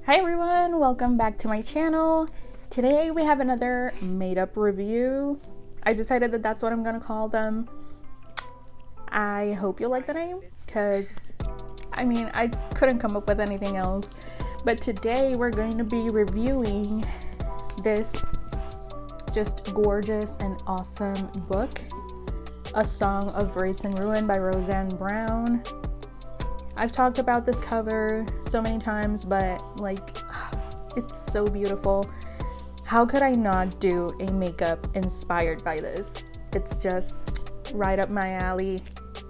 Hi everyone, welcome back to my channel. Today we have another MadeUp review. I decided that that's what I'm gonna call them. I hope you like the name because I couldn't come up with anything else. But today we're going to be reviewing this just gorgeous and awesome book, A Song of Wraiths and Ruin by Roseanne Brown. I've talked about this cover so many times, but it's so beautiful. How could I not do a makeup inspired by this? It's just right up my alley,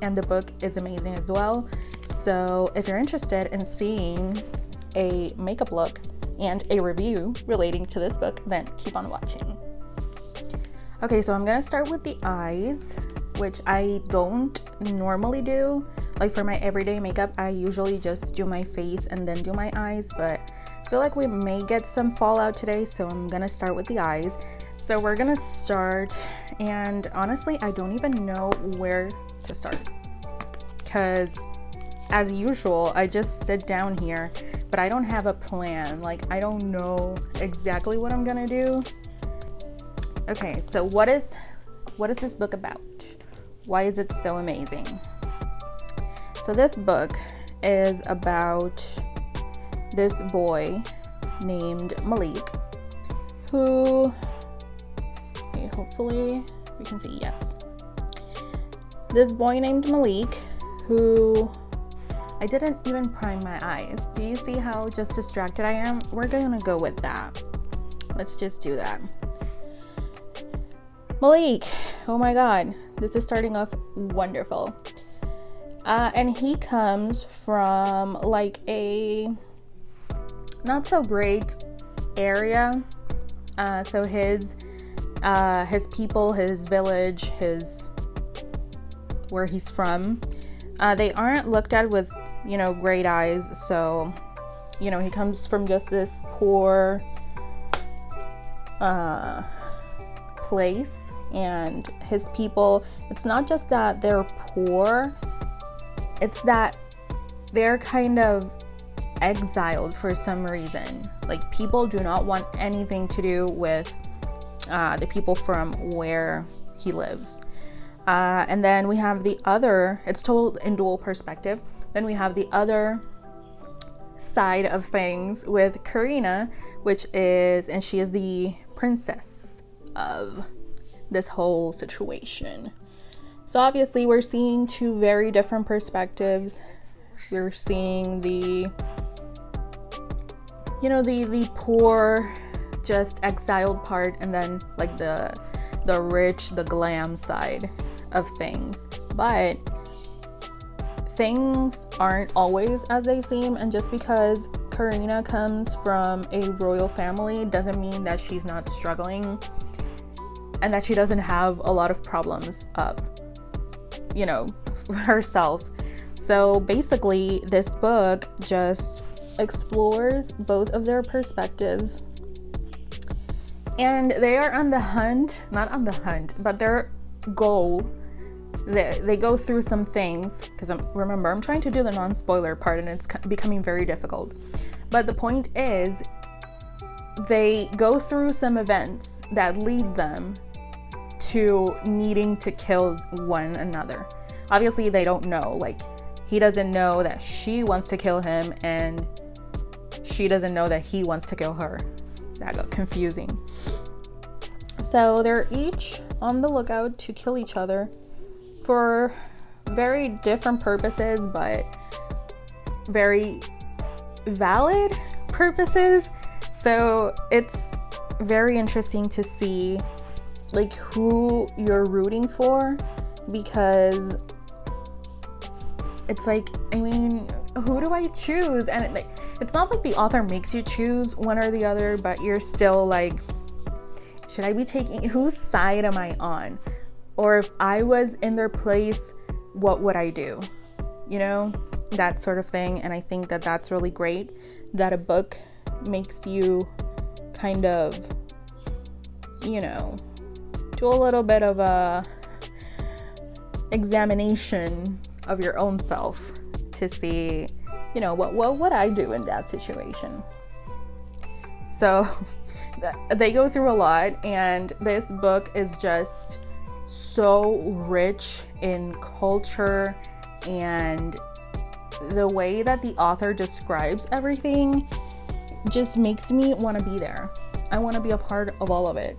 and the book is amazing as well. So if you're interested in seeing a makeup look and a review relating to this book, then keep on watching. Okay, so I'm gonna start with the eyes, which I don't normally do. Like for my everyday makeup, I usually just do my face and then do my eyes, but I feel like we may get some fallout today, so I'm gonna start with the eyes. So we're gonna start, and honestly, I don't even know where to start, because as usual, I just sit down here, but I don't have a plan. Like, I don't know exactly what I'm gonna do. Okay, so what is this book about? Why is it so amazing? So this book is about this boy named Malik, who, okay, hopefully we can see, yes. This boy named Malik, who, I didn't even prime my eyes. Do you see how just distracted I am? We're gonna go with that. Let's just do that. Malik, oh my god, this is starting off wonderful. And he comes from like a not so great area. So his people, his village, where he's from, they aren't looked at with, great eyes. So, he comes from just this poor place, and his people, it's not just that they're poor, it's that they're kind of exiled for some reason. Like, people do not want anything to do with the people from where he lives. And then we have the other, it's told in dual perspective. Then we have the other side of things with Karina, and she is the princess of this whole situation. So obviously we're seeing two very different perspectives. We're seeing the poor, just exiled part, and then like the rich, the glam side of things. But things aren't always as they seem, and just because Karina comes from a royal family doesn't mean that she's not struggling and that she doesn't have a lot of problems herself. So basically this book just explores both of their perspectives, and they are not on the hunt, but their goal, they go through some things, because I'm trying to do the non-spoiler part and it's becoming very difficult. But the point is, they go through some events that lead them to needing to kill one another. Obviously they don't know, like, he doesn't know that she wants to kill him, and she doesn't know that he wants to kill her. That got confusing. So they're each on the lookout to kill each other for very different purposes, but very valid purposes. So it's very interesting to see like who you're rooting for, because it's like, who do I choose? And it's not like the author makes you choose one or the other, but you're still like, should I be taking, whose side am I on? Or if I was in their place, what would I do? That sort of thing. And I think that that's really great, that a book makes you kind of, do a little bit of a examination of your own self to see, what would I do in that situation. So they go through a lot, and this book is just so rich in culture, and the way that the author describes everything just makes me want to be there. I want to be a part of all of it.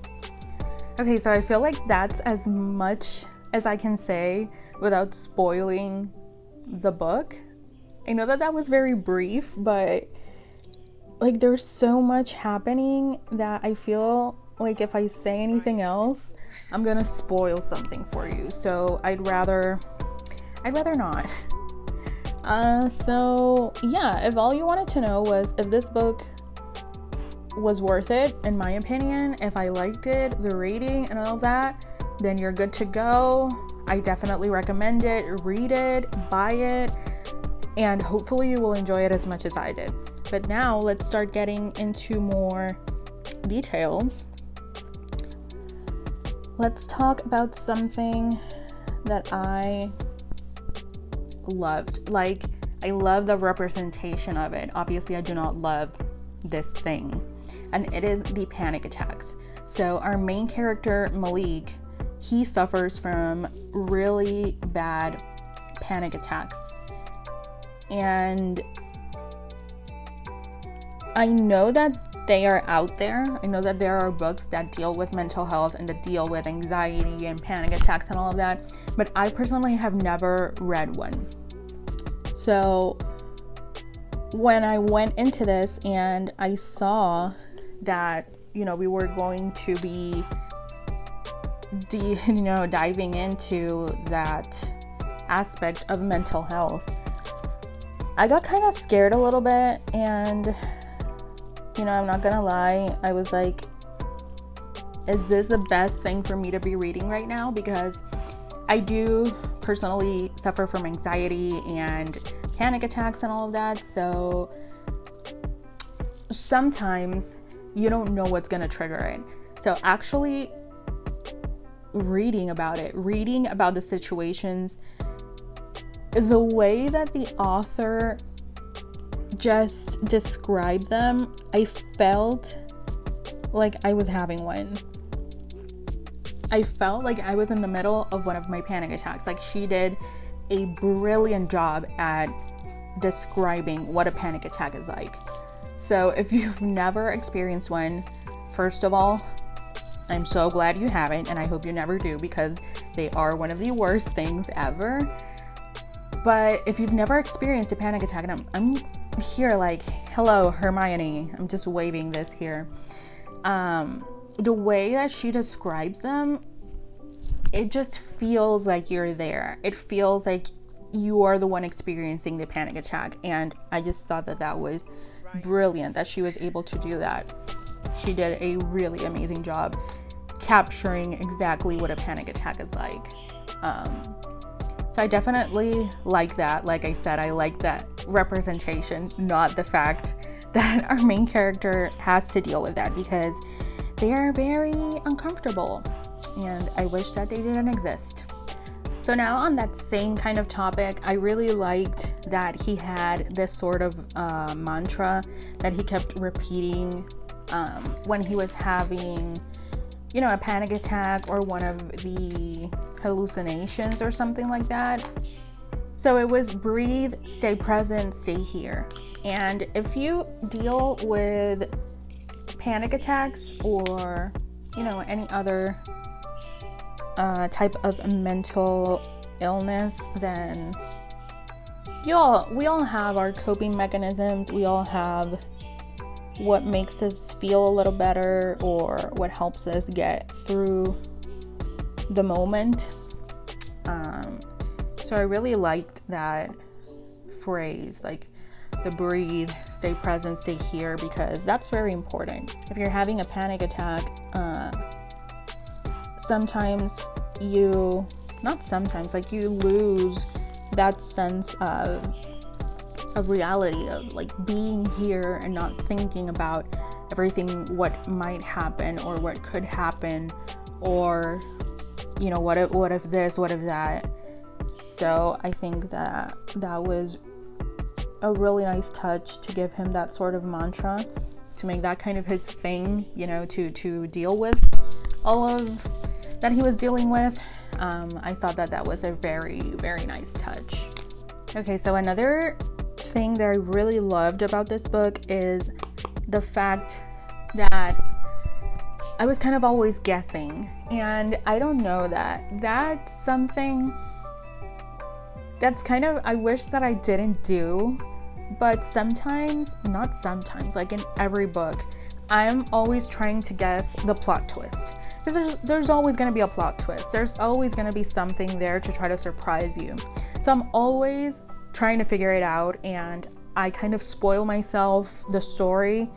Okay, so I feel like that's as much as I can say without spoiling the book. I know that that was very brief, but like there's so much happening that I feel like if I say anything else, I'm gonna spoil something for you. So I'd rather not. So yeah, if all you wanted to know was if this book was worth it, in my opinion, if I liked it, the rating and all that, then you're good to go. I definitely recommend it. Read it, buy it, and hopefully you will enjoy it as much as I did. But now let's start getting into more details. Let's talk about something that I loved. Like, I love the representation of it. Obviously, I do not love this thing, and it is the panic attacks. So our main character, Malik, he suffers from really bad panic attacks. And I know that they are out there. I know that there are books that deal with mental health and that deal with anxiety and panic attacks and all of that, but I personally have never read one. So when I went into this and I saw that, you know, we were going to be diving into that aspect of mental health, I got kind of scared a little bit, and you know, I'm not gonna lie, I was like, is this the best thing for me to be reading right now? Because I do personally suffer from anxiety and panic attacks and all of that, so sometimes you don't know what's gonna trigger it. So actually reading about it, reading about the situations, the way that the author just described them, I felt like I was having one. I felt like I was in the middle of one of my panic attacks. Like, she did a brilliant job at describing what a panic attack is like. So if you've never experienced one, first of all, I'm so glad you haven't, and I hope you never do, because they are one of the worst things ever. But if you've never experienced a panic attack, and I'm here like, hello, Hermione, I'm just waving this here. The way that she describes them, it just feels like you're there. It feels like you are the one experiencing the panic attack. And I just thought that that was brilliant that she was able to do that. She did a really amazing job capturing exactly what a panic attack is like. So I definitely like that. Like I said, I like that representation, not the fact that our main character has to deal with that, because they are very uncomfortable, and I wish that they didn't exist. So now on that same kind of topic, I really liked that he had this sort of mantra that he kept repeating when he was having, you know, a panic attack or one of the hallucinations or something like that. So it was breathe, stay present, stay here. And if you deal with panic attacks or, you know, any other type of mental illness, then we all have our coping mechanisms. We all have what makes us feel a little better or what helps us get through the moment. So I really liked that phrase, like the breathe, stay present, stay here, because that's very important. If you're having a panic attack, you lose that sense of reality, of like being here and not thinking about everything, what might happen or what could happen, or, you know, what if this, what if that. So I think that was a really nice touch to give him that sort of mantra. to make that kind of his thing, you know, to deal with all of that he was dealing with. I thought that was a very, very nice touch. Okay, so another thing that I really loved about this book is the fact that I was kind of always guessing, and I don't know, that's something that's kind of, I wish that I didn't do, but sometimes, not sometimes, like in every book, I'm always trying to guess the plot twist. Because there's always going to be a plot twist. There's always going to be something there to try to surprise you. So I'm always trying to figure it out, and I kind of spoil myself the story,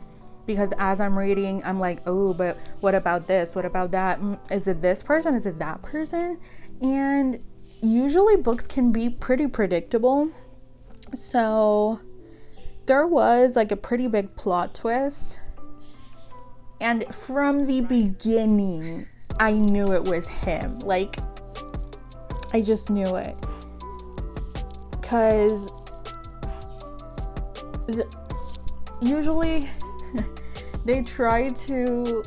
because as I'm reading, I'm like, oh, but what about this? What about that? Is it this person? Is it that person? And usually books can be pretty predictable. So there was like a pretty big plot twist. And from the beginning, I knew it was him. Like, I just knew it. Because usually they try to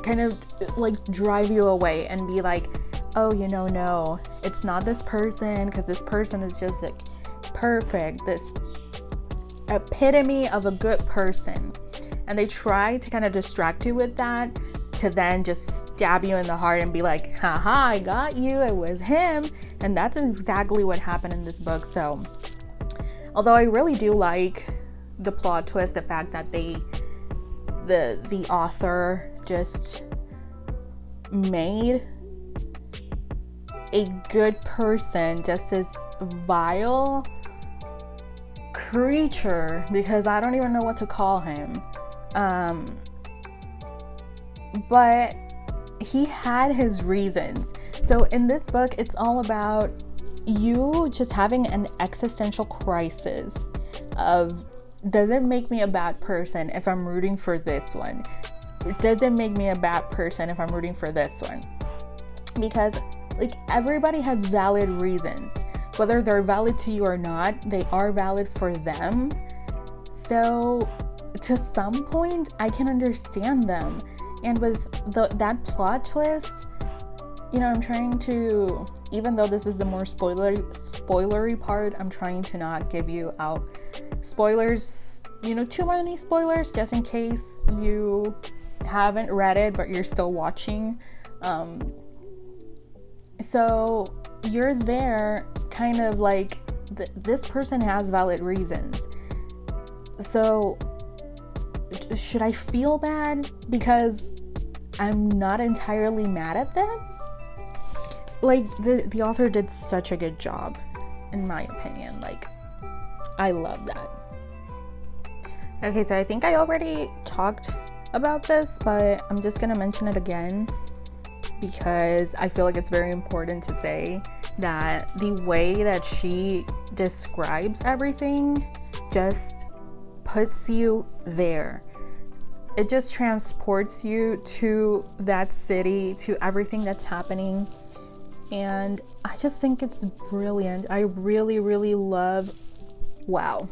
kind of like drive you away and be like, oh, you know, no, it's not this person, because this person is just like perfect, this epitome of a good person. And they try to kind of distract you with that, to then just stab you in the heart and be like, haha, I got you, it was him. And that's exactly what happened in this book. So although I really do like the plot twist, the fact that the author just made a good person just this vile creature, because I don't even know what to call him. But he had his reasons. So in this book, it's all about you just having an existential crisis of, does it make me a bad person if I'm rooting for this one? Does it make me a bad person if I'm rooting for this one? Because like, everybody has valid reasons. Whether they're valid to you or not, they are valid for them. So to some point, I can understand them. And with that plot twist, you know, I'm trying to, even though this is the more spoilery part, I'm trying to not give you out spoilers, you know, too many spoilers, just in case you haven't read it but you're still watching. So you're there kind of like, this person has valid reasons. So should I feel bad because I'm not entirely mad at them? Like, the author did such a good job, in my opinion. Like, I love that. Okay, so I think I already talked about this, but I'm just gonna mention it again because I feel like it's very important to say that the way that she describes everything just puts you there. It just transports you to that city, to everything that's happening. And I just think it's brilliant. I really, really love, wow.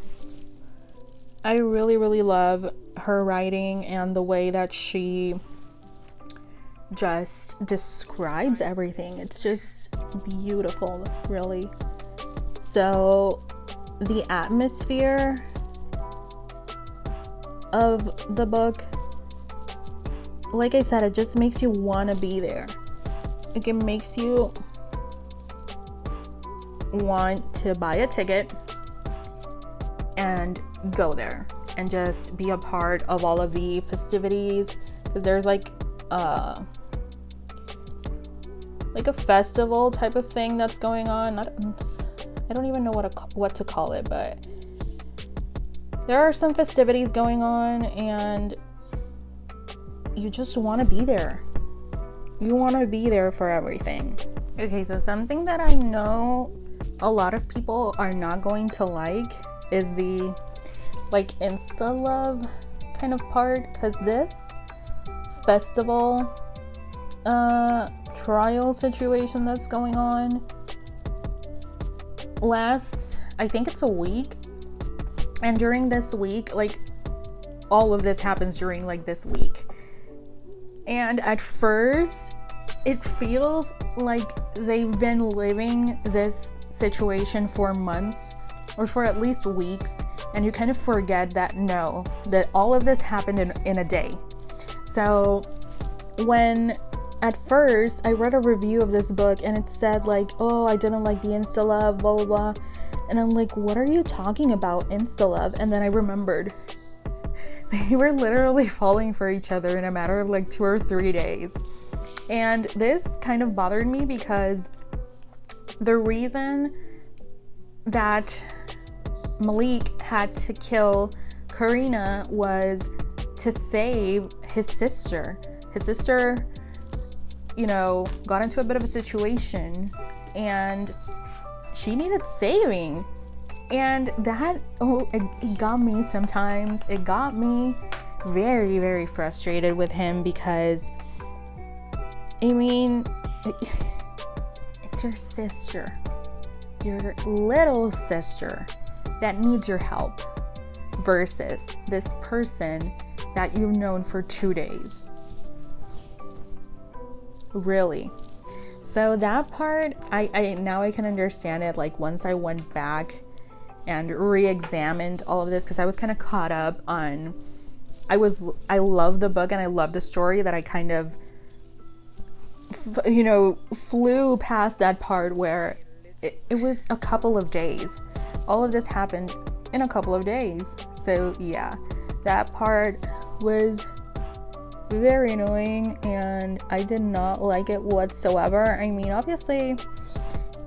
I really, really love her writing and the way that she just describes everything. It's just beautiful, really. So the atmosphere of the book, like I said, it just makes you want to be there. It makes you want to buy a ticket and go there and just be a part of all of the festivities, because there's like a festival type of thing that's going on. I don't even know what to call it, but there are some festivities going on and you just want to be there. You want to be there for everything. Okay, so something that I know a lot of people are not going to like is the like insta love kind of part, because this festival trial situation that's going on lasts, I think it's a week, and during this week, like, all of this happens during like this week. And at first it feels like they've been living this situation for months or for at least weeks, and you kind of forget that no, that all of this happened in a day. So when at first I read a review of this book and it said like, oh, I didn't like the insta love, blah blah blah, and I'm like, what are you talking about, insta love? And then I remembered they were literally falling for each other in a matter of like 2 or 3 days. And this kind of bothered me because the reason that Malik had to kill Karina was to save his sister. His sister, you know, got into a bit of a situation and she needed saving. And that, it got me sometimes. It got me very, very frustrated with him because, I mean, it's your sister, your little sister that needs your help versus this person that you've known for 2 days. Really. So that part, I now I can understand it. Like once I went back and re-examined all of this, because I was kind of caught up on, I love the book and I love the story, that I kind of, you know, flew past that part where it was a couple of days. All of this happened in a couple of days. So yeah, that part was very annoying and I did not like it whatsoever. I mean, obviously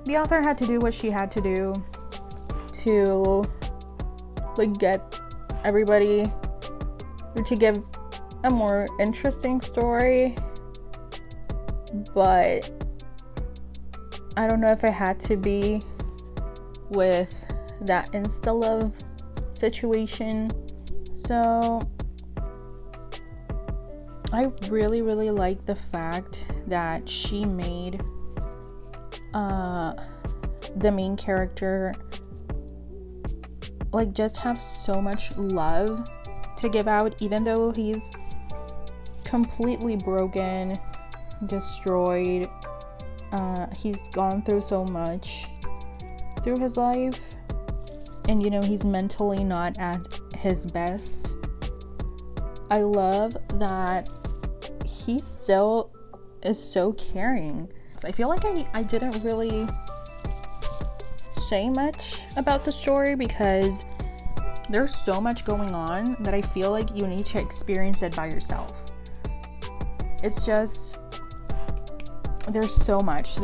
the author had to do what she had to do to like get everybody to give a more interesting story, but I don't know if it had to be with that insta love situation. So I really, really like the fact that she made the main character like just have so much love to give out, even though he's completely broken, destroyed. He's gone through so much through his life, and you know, he's mentally not at his best. I love that he still is so caring. I feel like I didn't really say much about the story because there's so much going on that I feel like you need to experience it by yourself. It's just, there's so much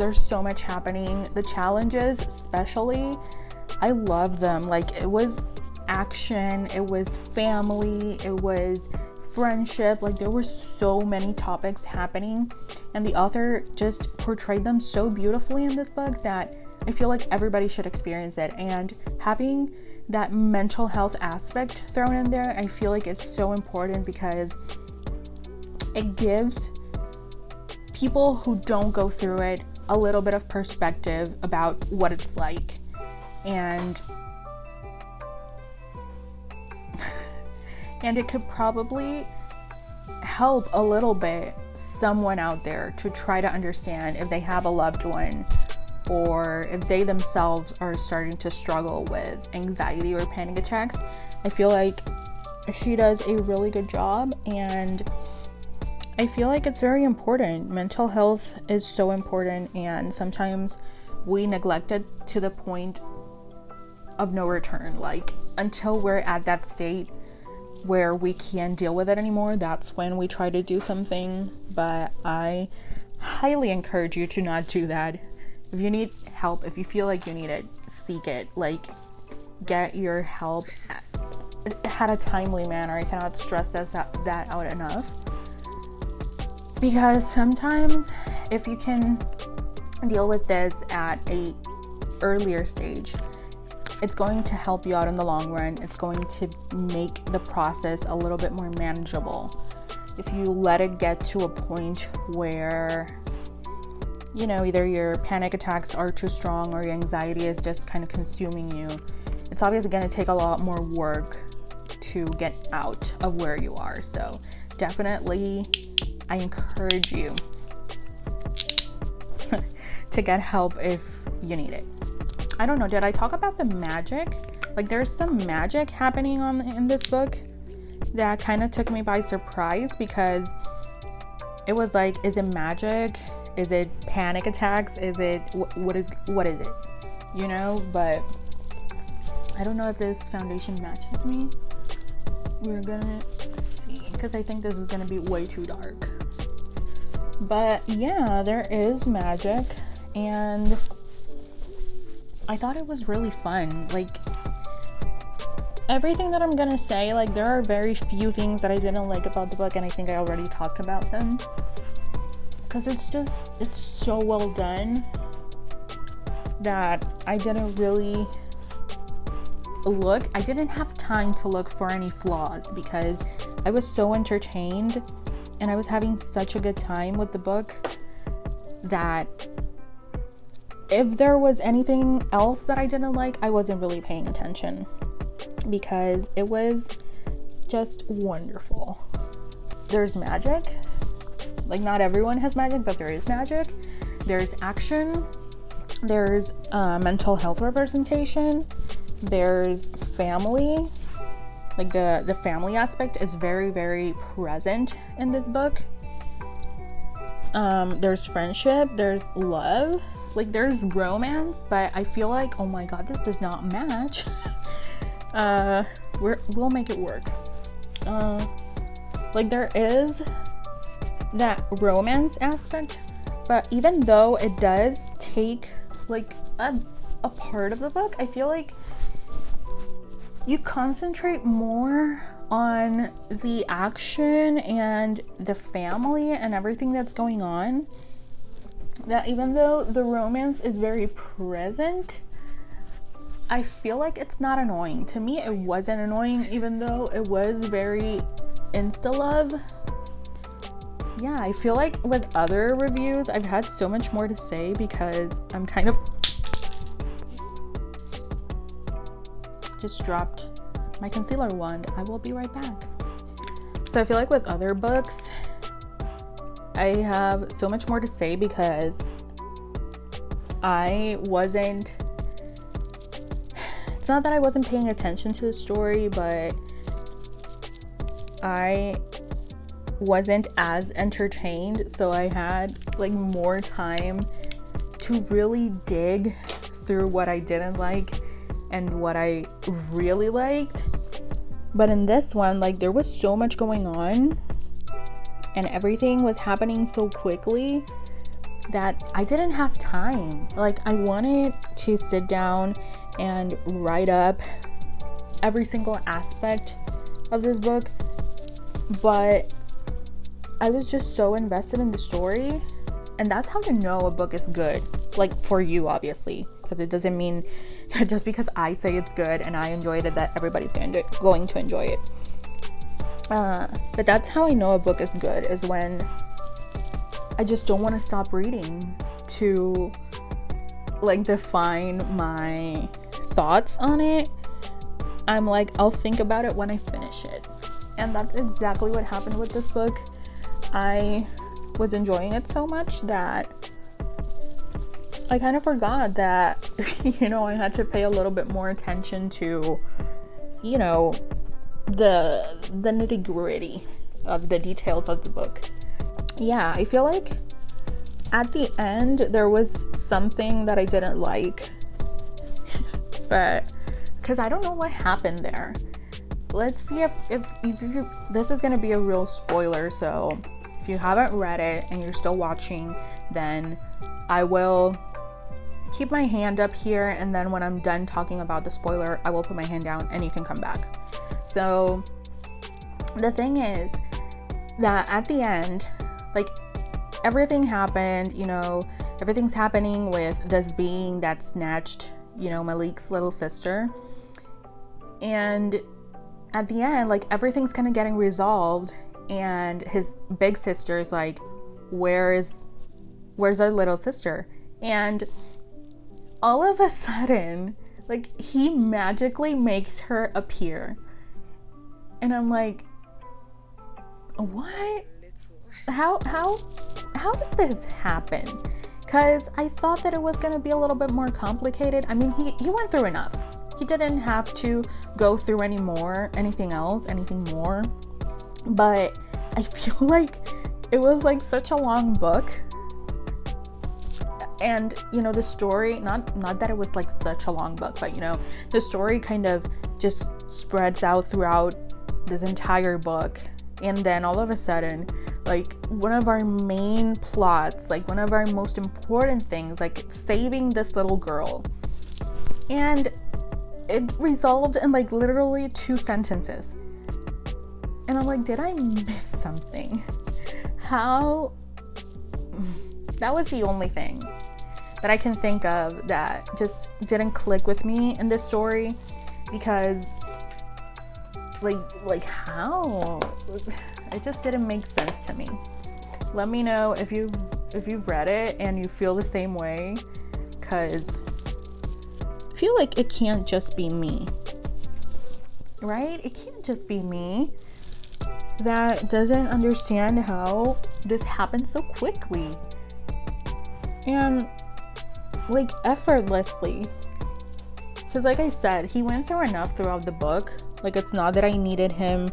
happening. The challenges especially, I love them. Like, it was action, it was family, it was friendship. Like, there were so many topics happening and the author just portrayed them so beautifully in this book that I feel like everybody should experience it. And having that mental health aspect thrown in there, I feel like it's so important because it gives people who don't go through it a little bit of perspective about what it's like. And and it could probably help a little bit someone out there to try to understand if they have a loved one or if they themselves are starting to struggle with anxiety or panic attacks. I feel like she does a really good job, and I feel like it's very important. Mental health is so important, and sometimes we neglect it to the point of no return. Like, until we're at that state where we can't deal with it anymore, that's when we try to do something. But I highly encourage you to not do that. If you need help, if you feel like you need it, seek it. Like, get your help at a timely manner. I cannot stress that out enough. Because sometimes if you can deal with this at a earlier stage, it's going to help you out in the long run. It's going to make the process a little bit more manageable. If you let it get to a point where, you know, either your panic attacks are too strong or your anxiety is just kind of consuming you, it's obviously going to take a lot more work to get out of where you are. So definitely I encourage you to get help if you need it. I don't know, did I talk about the magic? Like, there's some magic happening in this book that kind of took me by surprise, because it was like, is it magic? Is it panic attacks? Is it what is it? You know, but I don't know if this foundation matches me. We're gonna see, because I think this is gonna be way too dark. But yeah, there is magic, and I thought it was really fun. Like, everything that I'm gonna say, like, there are very few things that I didn't like about the book, and I think I already talked about them, because it's so well done that I didn't really I didn't have time to look for any flaws, because I was so entertained and I was having such a good time with the book that if there was anything else that I didn't like, I wasn't really paying attention, because it was just wonderful. There's magic. Like, not everyone has magic, but there is magic. There's action. There's mental health representation. There's family. Like, the family aspect is very, very present in this book. There's friendship. There's love. Like, there's romance, but I feel like, oh my god, this does not match. We'll make it work. Like, there is that romance aspect, but even though it does take like a part of the book, I feel like you concentrate more on the action and the family and everything that's going on, that even though the romance is very present, I feel like it's not annoying. To me, it wasn't annoying, even though it was very insta-love. Yeah, I feel like with other reviews, I've had so much more to say, because I'm kind of just dropped my concealer wand. I will be right back. So I feel like with other books, I have so much more to say, because it's not that I wasn't paying attention to the story, but I wasn't as entertained, so I had like more time to really dig through what I didn't like and what I really liked. But in this one, like, there was so much going on and everything was happening so quickly that I didn't have time. Like, I wanted to sit down and write up every single aspect of this book, but I was just so invested in the story, and that's how you know a book is good. Like, for you, obviously, because it doesn't mean that just because I say it's good and I enjoyed it that everybody's going to enjoy it. But that's how I know a book is good, is when I just don't want to stop reading to like define my thoughts on it. I'm like, I'll think about it when I finish it, and that's exactly what happened with this book. I was enjoying it so much that I kind of forgot that, you know, I had to pay a little bit more attention to, you know, the nitty-gritty of the details of the book. Yeah, I feel like at the end there was something that I didn't like, but because I don't know what happened there. Let's see if you, this is gonna be a real spoiler, so if you haven't read it and you're still watching, then I will keep my hand up here, and then when I'm done talking about the spoiler, I will put my hand down and you can come back. So the thing is that at the end, like, everything happened, you know, everything's happening with this being that snatched, you know, Malik's little sister, and at the end, like, everything's kind of getting resolved, and his big sister is like, where's our little sister? And all of a sudden, like, he magically makes her appear. And I'm like, what? How did this happen? Because I thought that it was going to be a little bit more complicated. I mean, he went through enough. He didn't have to go through anything more. But I feel like it was like such a long book. And, you know, the story, not that it was like such a long book, but, you know, the story kind of just spreads out throughout this entire book. And then all of a sudden, like, one of our main plots, like one of our most important things, like saving this little girl. And it resolved in like literally 2 sentences. And I'm like, did I miss something? How? That was the only thing that I can think of that just didn't click with me in this story, because like how? It just didn't make sense to me. Let me know if you've read it and you feel the same way, because I feel like it can't just be me, right? It can't just be me that doesn't understand how this happened so quickly and like effortlessly. Because like I said, he went through enough throughout the book. Like, it's not that I needed him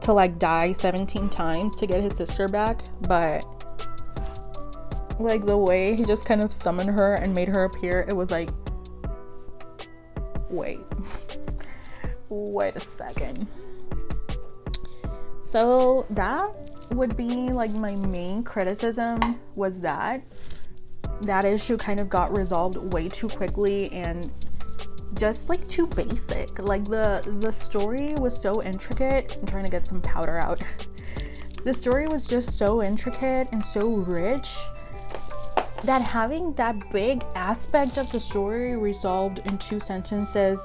to like die 17 times to get his sister back, but like the way he just kind of summoned her and made her appear, it was like, wait a second. So that would be like my main criticism, was that issue kind of got resolved way too quickly and just like too basic. Like the story was so intricate. I'm trying to get some powder out. The story was just so intricate and so rich that having that big aspect of the story resolved in 2 sentences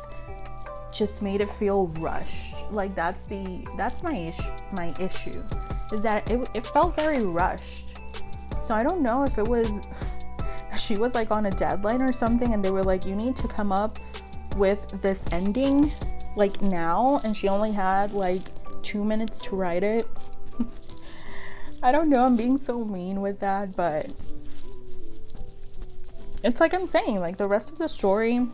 just made it feel rushed. Like that's my issue is that it felt very rushed. So I don't know if it was she was like on a deadline or something and they were like, you need to come up with this ending like now, and she only had like 2 minutes to write it. I don't know, I'm being so mean with that, but it's like I'm saying, like the rest of the story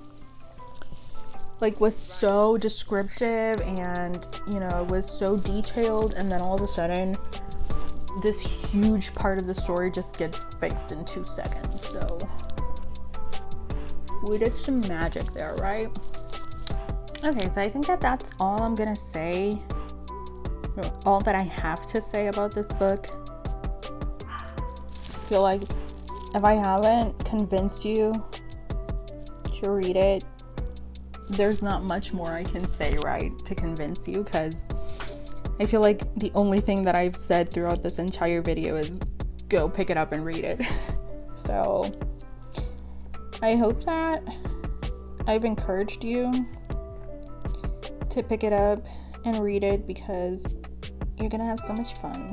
like was so descriptive and, you know, it was so detailed, and then all of a sudden this huge part of the story just gets fixed in 2 seconds. So we did some magic there, right? Okay, so I think that's all I'm gonna say, all that I have to say about this book. I feel like if I haven't convinced you to read it, there's not much more I can say, right, to convince you, because I feel like the only thing that I've said throughout this entire video is go pick it up and read it. So I hope that I've encouraged you to pick it up and read it, because you're gonna have so much fun.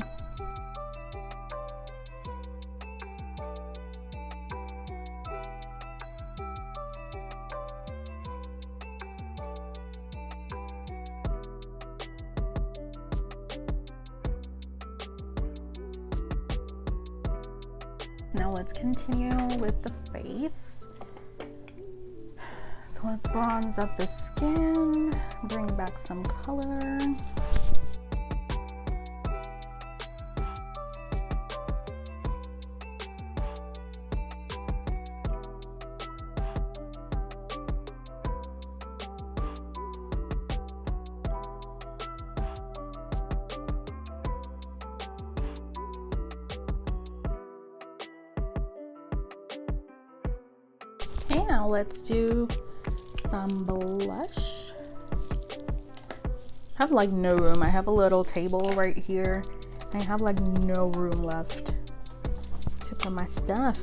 Now let's continue with the face. So let's bronze up the skin, bring back some color. Okay, now let's do some blush. I have like no room. I have a little table right here. I have like no room left to put my stuff.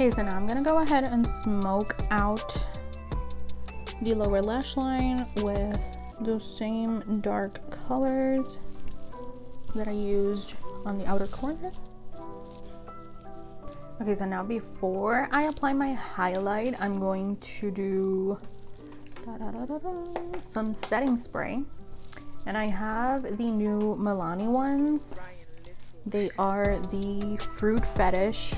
Okay, so now I'm gonna go ahead and smoke out the lower lash line with those same dark colors that I used on the outer corner. Okay, so now before I apply my highlight, I'm going to do some setting spray. And I have the new Milani ones. They are the Fruit Fetish,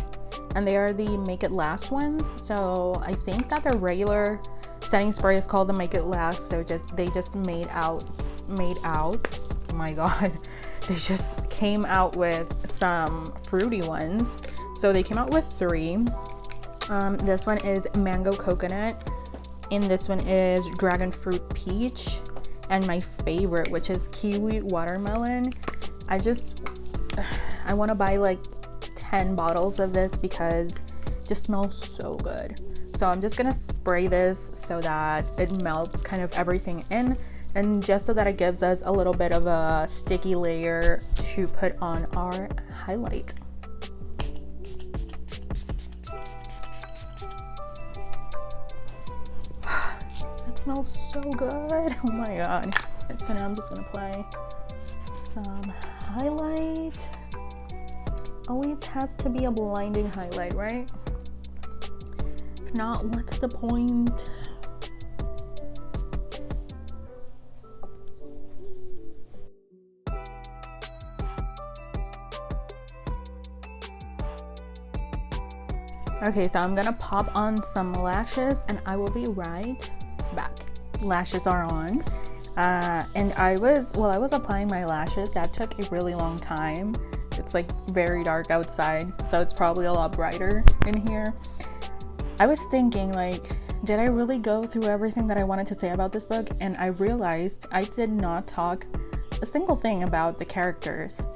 and they are the Make It Last ones. So I think that the regular setting spray is called the Make It Last. So they just made out. Oh my god, they just came out with some fruity ones. So they came out with 3. This one is Mango Coconut, and this one is Dragon Fruit Peach, and my favorite, which is Kiwi Watermelon. I want to buy like 10 bottles of this because it just smells so good. So I'm just gonna spray this so that it melts kind of everything in, and just so that it gives us a little bit of a sticky layer to put on our highlight. Smells so good. Oh my god. So now I'm just gonna apply some highlight. Always has to be a blinding highlight, right? If not, what's the point? Okay, so I'm gonna pop on some lashes and I will be right back. Lashes are on, and I was applying my lashes. That took a really long time. It's like very dark outside, so it's probably a lot brighter in here. I was thinking, like, did I really go through everything that I wanted to say about this book? And I realized I did not talk a single thing about the characters.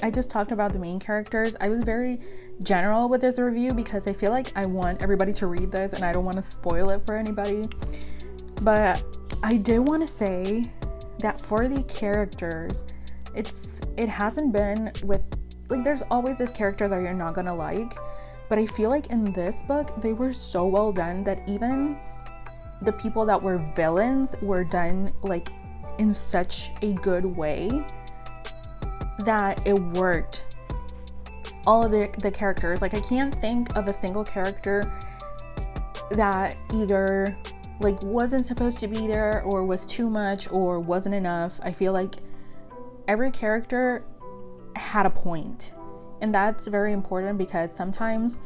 I just talked about the main characters. I was very general with this review because I feel like I want everybody to read this and I don't want to spoil it for anybody. But I did want to say that for the characters, it hasn't been with, like, there's always this character that you're not gonna like, but I feel like in this book they were so well done that even the people that were villains were done like in such a good way that it worked. All of the characters, like, I can't think of a single character that either like wasn't supposed to be there or was too much or wasn't enough. I feel like every character had a point, and that's very important because sometimes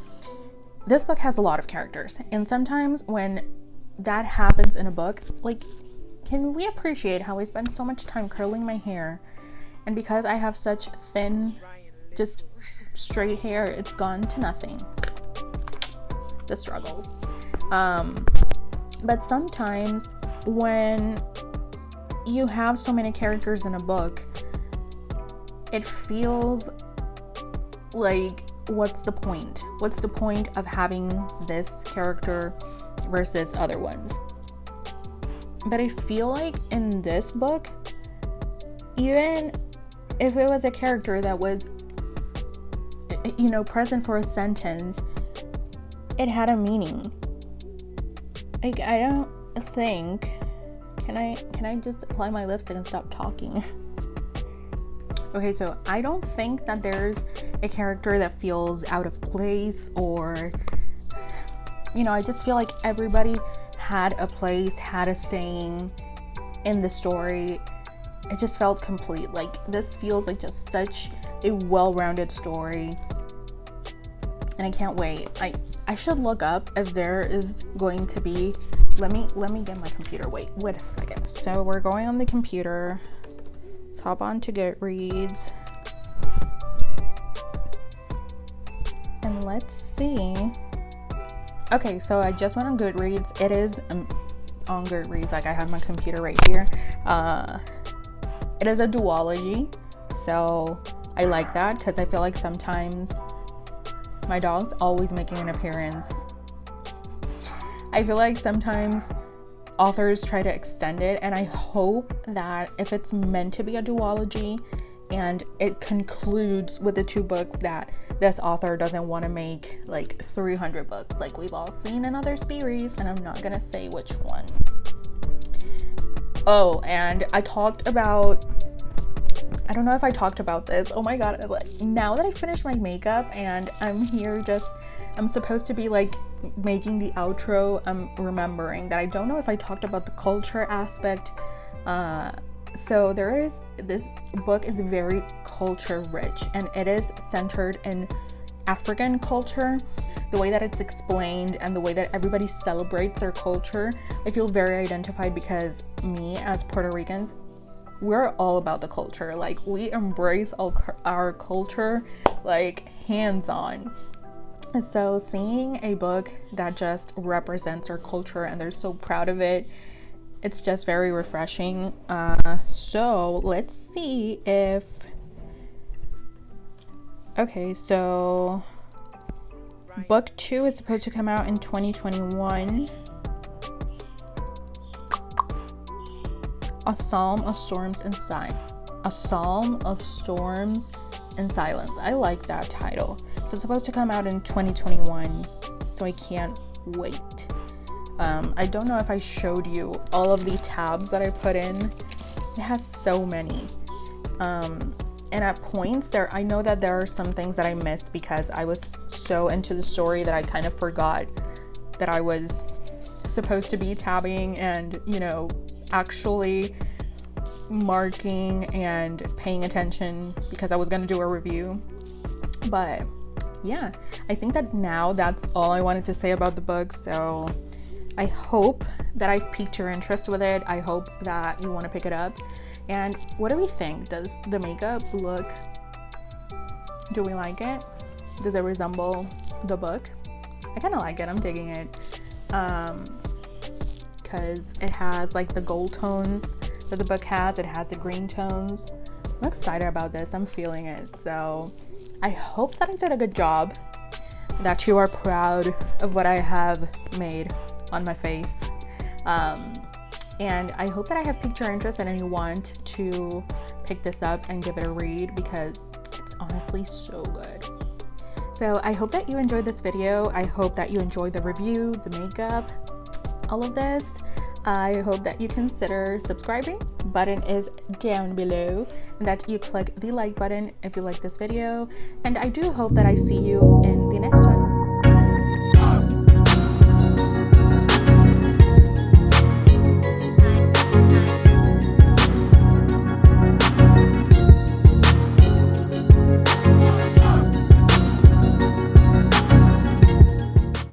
this book has a lot of characters, and sometimes when that happens in a book, like, can we appreciate how I spend so much time curling my hair, and because I have such thin, just straight hair, it's gone to nothing. The struggles. But sometimes when you have so many characters in a book, it feels like, what's the point? What's the point of having this character versus other ones? But I feel like in this book, even if it was a character that was, you know, present for a sentence, it had a meaning. Like, I don't think, can I just apply my lipstick and stop talking? Okay, so I don't think that there's a character that feels out of place, or, you know, I just feel like everybody had a place, had a saying in the story. It just felt complete. Like, this feels like just such a well-rounded story, and I can't wait. I should look up if there is going to be, let me get my computer. Wait a second. So we're going on the computer. Let's hop on to Goodreads. And let's see. Okay, so I just went on Goodreads. It is on Goodreads, like, I have my computer right here. It is a duology, so I like that because I feel like sometimes my dog's always making an appearance. I feel like sometimes authors try to extend it, and I hope that if it's meant to be a duology, and it concludes with the 2 books that this author doesn't want to make like 300 books like we've all seen in other series, and I'm not gonna say which one. Oh, and I don't know if I talked about this. Oh my god, like, now that I finished my makeup and I'm supposed to be like making the outro, I'm remembering that I don't know if I talked about the culture aspect. So this book is very culture rich, and it is centered in African culture. The way that it's explained and the way that everybody celebrates their culture, I feel very identified, because me, as Puerto Ricans, we're all about the culture. Like, we embrace our culture, like, hands-on. So seeing a book that just represents our culture and they're so proud of it, it's just very refreshing. So let's see if... Okay, so book 2 is supposed to come out in 2021. A Psalm of Storms and Silence. A Psalm of Storms and Silence. I like that title. So it's supposed to come out in 2021, so I can't wait. I don't know if I showed you all of the tabs that I put in. It has so many. And at points I know that there are some things that I missed because I was so into the story that I kind of forgot that I was supposed to be tabbing and, you know, actually marking and paying attention because I was going to do a review. But yeah, I think that now that's all I wanted to say about the book. So I hope that I've piqued your interest with it. I hope that you want to pick it up. And what do we think? Does the makeup look, do we like it? Does it resemble the book? I kind of like it. I'm digging it. Because it has like the gold tones that the book has. It has the green tones. I'm excited about this. I'm feeling it. So I hope that I did a good job, that you are proud of what I have made on my face. And I hope that I have piqued your interest and you want to pick this up and give it a read, because it's honestly so good. So I hope that you enjoyed this video. I hope that you enjoyed the review, the makeup, all of this. I hope that you consider subscribing. Button is down below, and that you click the like button if you like this video. And I do hope that I see you in the next one.